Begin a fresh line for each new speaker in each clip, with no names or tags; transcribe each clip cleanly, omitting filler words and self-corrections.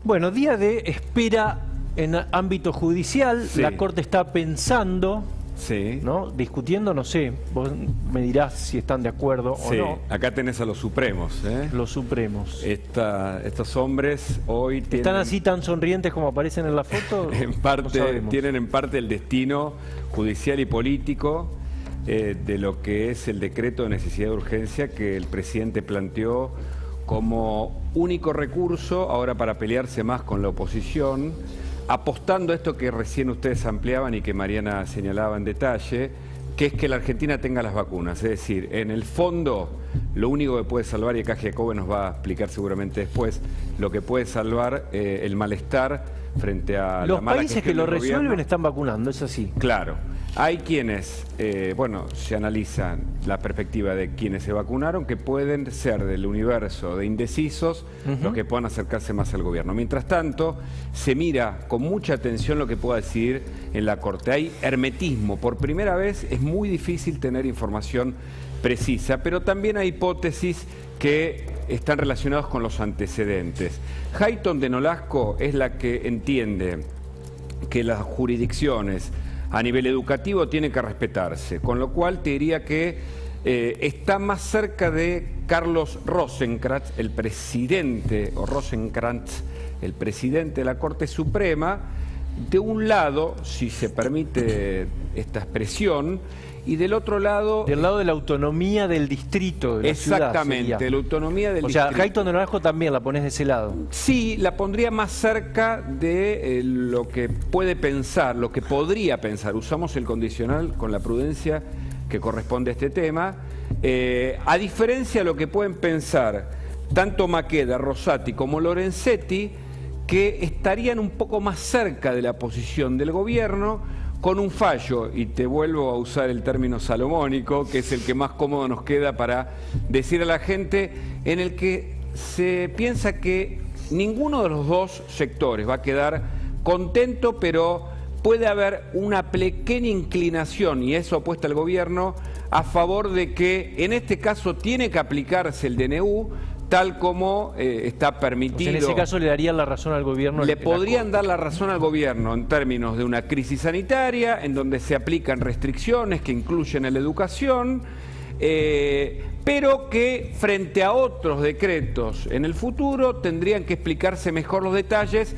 Bueno, día de espera en ámbito judicial.
Sí.
La Corte está pensando,
Sí.
¿no? Discutiendo, no sé, vos me dirás si están de acuerdo
Sí.
o no.
Acá tenés a los supremos, ¿eh?
Los supremos.
Estos hombres hoy tienen,
¿Están así tan sonrientes como aparecen en la foto?
en
No
parte,
sabemos.
tienen en parte el destino judicial y político de lo que es el decreto de necesidad de urgencia que el presidente planteó como único recurso ahora para pelearse más con la oposición, apostando a esto que recién ustedes ampliaban y que Mariana señalaba en detalle, que es que la Argentina tenga las vacunas. Es decir, en el fondo, lo único que puede salvar, y acá Giacobbe nos va a explicar seguramente después, lo que puede salvar el malestar frente a
Los
la mala
países que
gestión
lo
del
resuelven
gobierno.
están vacunando, es así.
Claro. Hay quienes, bueno, se analiza la perspectiva de quienes se vacunaron, que pueden ser del universo de indecisos, los que puedan acercarse más al gobierno. Mientras tanto, se mira con mucha atención lo que pueda decidir en la Corte. Hay hermetismo. Por primera vez es muy difícil tener información precisa, pero también hay hipótesis que están relacionadas con los antecedentes. Hayton de Nolasco es la que entiende que las jurisdicciones a nivel educativo tienen que respetarse, con lo cual te diría que está más cerca de Carlos Rosenkrantz, el presidente, o Rosenkrantz, el presidente de la Corte Suprema, de un lado, si se permite esta expresión, y del otro lado...
Del lado de la autonomía del distrito, de la
Exactamente,
ciudad, sería.
la autonomía del
O sea,
distrito.
Hayton de Nolasco también la pones de ese lado.
Sí, la pondría más cerca de lo que puede pensar, lo que podría pensar. Usamos el condicional con la prudencia que corresponde a este tema. A diferencia de lo que pueden pensar tanto Maqueda, Rosati como Lorenzetti, que estarían un poco más cerca de la posición del gobierno, con un fallo, y te vuelvo a usar el término salomónico, que es el que más cómodo nos queda para decir a la gente, en el que se piensa que ninguno de los dos sectores va a quedar contento, pero puede haber una pequeña inclinación, y eso apuesta el gobierno, a favor de que en este caso tiene que aplicarse el DNU, tal como está permitido.
O sea, en ese caso le darían la razón al gobierno.
Le podrían dar la razón al gobierno en términos de una crisis sanitaria, en donde se aplican restricciones que incluyen a la educación, pero que frente a otros decretos en el futuro tendrían que explicarse mejor los detalles,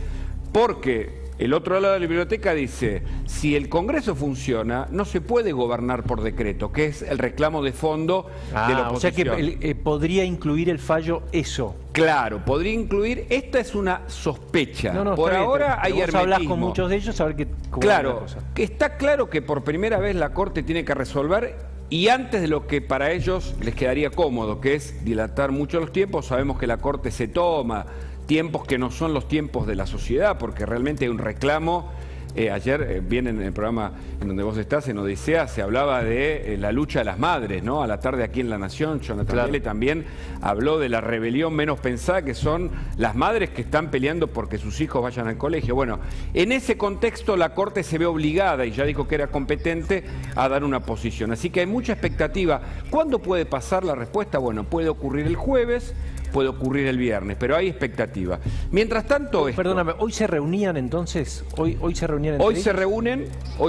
porque el otro lado de la biblioteca dice, si el Congreso funciona, no se puede gobernar por decreto, que es el reclamo de fondo de la oposición.
O sea que podría incluir el fallo eso.
Claro, podría incluir, esta es una sospecha.
No,
por ahora hay
vos
hermetismo.
hablás con muchos de ellos, a ver cómo es la
Claro,
cosa.
que está claro que por primera vez la Corte tiene que resolver, y antes de lo que para ellos les quedaría cómodo, que es dilatar mucho los tiempos. Sabemos que la Corte se toma tiempos que no son los tiempos de la sociedad, porque realmente hay un reclamo. Ayer, bien en el programa en donde vos estás, en Odisea, se hablaba de la lucha de las madres, ¿no? A la tarde aquí en La Nación, Jonathan
Claro.
Vélez también habló de la rebelión menos pensada, que son las madres que están peleando porque sus hijos vayan al colegio. Bueno, en ese contexto la Corte se ve obligada, y ya dijo que era competente, a dar una posición. Así que hay mucha expectativa. ¿Cuándo puede pasar la respuesta? Bueno, puede ocurrir el jueves, puede ocurrir el viernes, pero hay expectativa. Mientras tanto...
Perdóname, ¿hoy se reunían entonces? ¿Hoy se reunían entre
Hoy
ellos?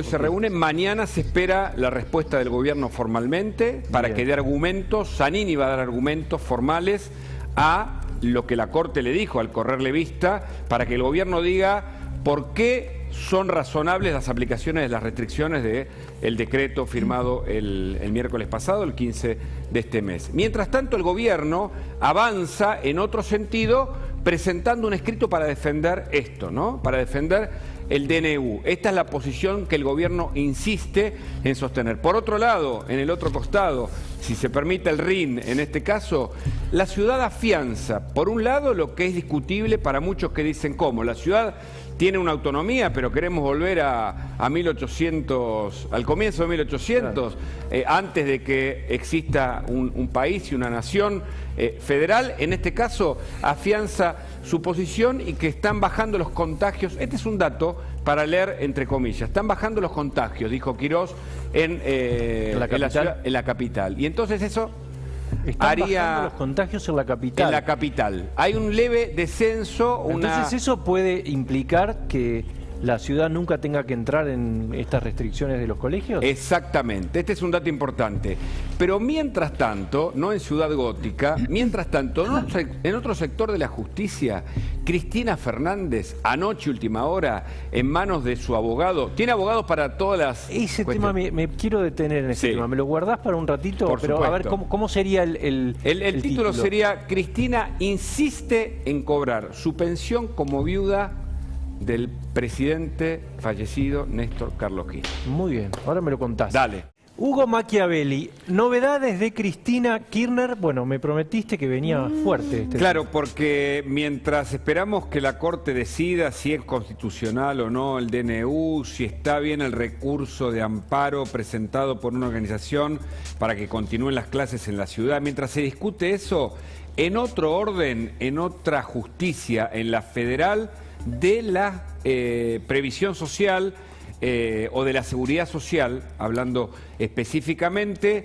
se reúnen, mañana se espera la respuesta del gobierno formalmente para
Bien.
que dé argumentos. Zanini va a dar argumentos formales a lo que la Corte le dijo al correrle vista, para que el gobierno diga por qué son razonables las aplicaciones de las restricciones del decreto firmado el miércoles pasado, el 15 de este mes. Mientras tanto, el gobierno avanza en otro sentido, presentando un escrito para defender esto, ¿no? Para defender el DNU. Esta es la posición que el gobierno insiste en sostener. Por otro lado, en el otro costado, si se permite el RIN en este caso, la ciudad afianza, por un lado, lo que es discutible para muchos que dicen cómo. La ciudad tiene una autonomía, pero queremos volver a 1800, al comienzo de 1800, antes de que exista un país y una nación federal. En este caso, afianza su posición, y que están bajando los contagios. Este es un dato para leer entre comillas. Están bajando los contagios, dijo Quirós, en la capital. Y entonces eso
Están bajando los contagios en la capital.
En la capital. Hay un leve descenso.
Entonces eso puede implicar que la ciudad nunca tenga que entrar en estas restricciones de los colegios.
Exactamente, este es un dato importante. Pero mientras tanto, no en Ciudad Gótica, mientras tanto, en otro sector de la justicia, Cristina Fernández, anoche, última hora, en manos de su abogado, tiene abogados para todas las...
Ese tema me quiero detener en ese tema. ¿Me lo guardás para un ratito?
Por
Pero
supuesto.
a ver, ¿cómo sería el
título sería: Cristina insiste en cobrar su pensión como viuda del presidente fallecido Néstor Carlos Kirchner.
Muy bien, ahora me lo contás.
Dale.
Hugo Machiavelli, novedades de Cristina Kirchner. Bueno, me prometiste que venía fuerte.
Claro, porque mientras esperamos que la Corte decida si es constitucional o no el DNU, si está bien el recurso de amparo presentado por una organización para que continúen las clases en la ciudad, mientras se discute eso, en otro orden, en otra justicia, en la federal, de la previsión social o de la seguridad social, hablando específicamente,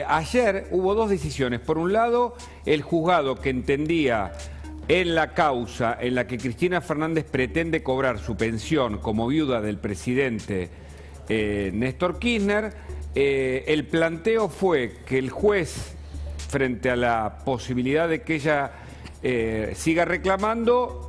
ayer hubo dos decisiones. Por un lado, el juzgado que entendía en la causa en la que Cristina Fernández pretende cobrar su pensión como viuda del presidente Néstor Kirchner, el planteo fue que el juez, frente a la posibilidad de que ella siga reclamando,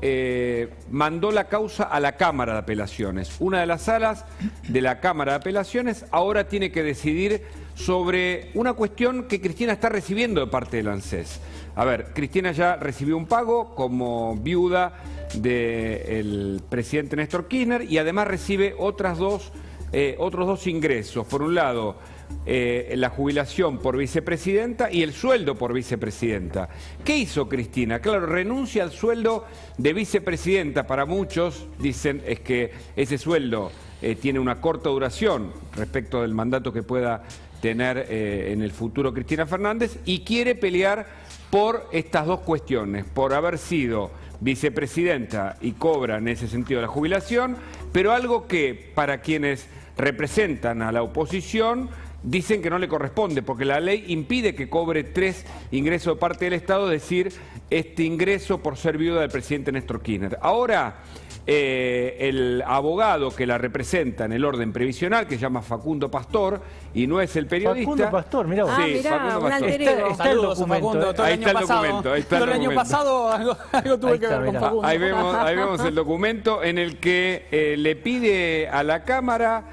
mandó la causa a la Cámara de Apelaciones. Una de las salas de la Cámara de Apelaciones ahora tiene que decidir sobre una cuestión que Cristina está recibiendo de parte del ANSES. A ver, Cristina ya recibió un pago como viuda del presidente Néstor Kirchner y además recibe otros dos ingresos. Por un lado, la jubilación por vicepresidenta y el sueldo por vicepresidenta. ¿Qué hizo Cristina? Claro, renuncia al sueldo de vicepresidenta. Para muchos, dicen, es que ese sueldo tiene una corta duración respecto del mandato que pueda tener en el futuro Cristina Fernández, y quiere pelear por estas dos cuestiones, por haber sido vicepresidenta y cobra en ese sentido la jubilación, pero algo que para quienes representan a la oposición dicen que no le corresponde, porque la ley impide que cobre 3 ingresos de parte del Estado, es decir, este ingreso por ser viuda del presidente Néstor Kirchner. Ahora, el abogado que la representa en el orden previsional, que se llama Facundo Pastor, y no es el periodista...
Facundo Pastor, mirá vos.
Sí,
mirá,
Facundo
un
Pastor.
alter ego.
Está el documento.
Todo
Ahí
el
está
año
el
pasado.
documento, ahí está
Todo
el
el año
documento.
pasado algo tuve
Ahí
que
está,
ver con
mirá.
Facundo.
Ahí vemos el documento en el que le pide a la Cámara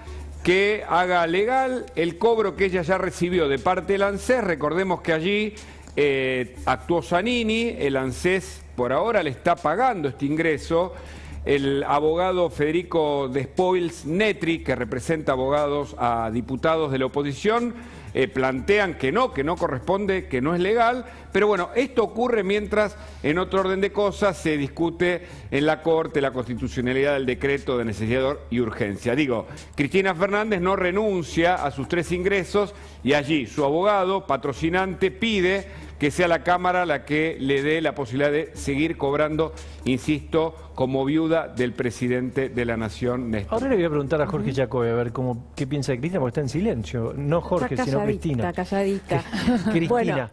que haga legal el cobro que ella ya recibió de parte del ANSES. Recordemos que allí actuó Zanini, el ANSES por ahora le está pagando este ingreso. El abogado Federico Despoils Netri, que representa abogados a diputados de la oposición, plantean que no corresponde, que no es legal. Pero bueno, esto ocurre mientras, en otro orden de cosas, se discute en la Corte la constitucionalidad del decreto de necesidad y urgencia. Digo, Cristina Fernández no renuncia a sus 3 ingresos y allí su abogado, patrocinante, pide que sea la Cámara la que le dé la posibilidad de seguir cobrando, insisto, como viuda del presidente de la Nación, Néstor.
Ahora le voy a preguntar a Jorge Jacobi a ver qué piensa de Cristina, porque está en silencio. No Jorge,
Está
sino
calladita,
Cristina.
calladita.
Cristina.
Bueno,